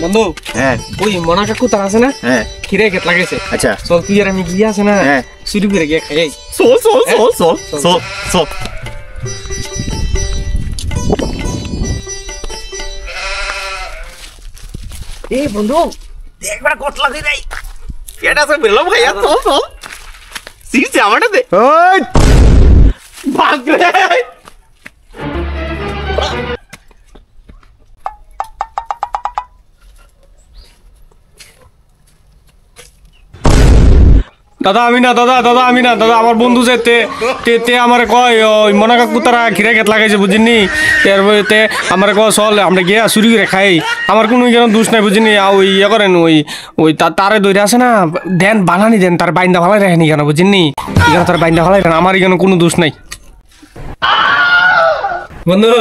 বন্ধু হ্যাঁ ওই মনা কাকু তার আছে না হ্যাঁ খিরে খেত লাগাইছে আচ্ছা চল তুই আর আমি গিয়ে আছে না হ্যাঁ চুরি করে গিয়ে খাই চল চল চল চল চল চল এ বন্ধু একবার কতলা দি নাই এটা সব বেরলাম ভাইয়া চল চল সিসি আমারটা দে ওই ভাগ রে দাদা আমি না দাদা আমার বন্ধু যে তে আমার কয় ওই মনা কাকু তারা খিরে খেত লাগাইছে বুঝিনি তে আমার কয় চল আমরা গিয়া চুরি করে খাই আমার কোনো কেন দোষ নাই বুঝিনি ওই ইয়ে করেন ওই তারে দৈরে আছে না দেন বানানি দেন তার বাইন্দা ভালাই রাখেনি কেন বুঝিনি এখানে তার বাইন্দা ভালাই রাখেন আমার এখানে কোনো দোষ নাই বন্ধু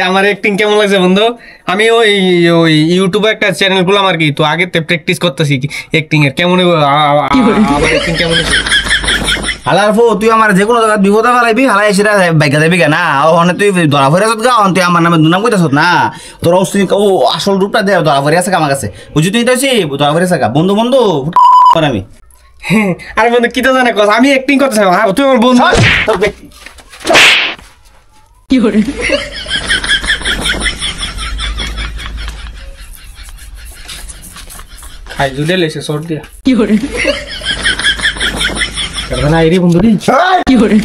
আমার অ্যাক্টিং কেমন লাগছে বন্ধু আমি ওই ইউটিউবে একটা চ্যানেল খুললাম আর কি তো আগে প্র্যাকটিস করতেছি অ্যাক্টিং এর কেমন আমার অ্যাক্টিং কেমন হয়েছে হালার ফো তুই আমার যে কোনো জায়গা বিপদে ফেলাইবি হালাই এসে বাইকা যাবি কেনা ওখানে তুই ধরা ফেরে আসত গা তুই আমার নামে দুনাম কইতাছ না তোর ও আসল রূপটা দে ধরা ফেরে আছে আমার কাছে বুঝি তুই তাইছি ধরা ফেরে আছে বন্ধু বন্ধু আমি আরে বন্ধু কি তো জানা কথা আমি অ্যাক্টিং করতেছি হ্যাঁ তুই আমার বন্ধু কি করে খাই জুড়ে লেছে সর দিয়া কি করে করবে না এরি বন্ধু কি করে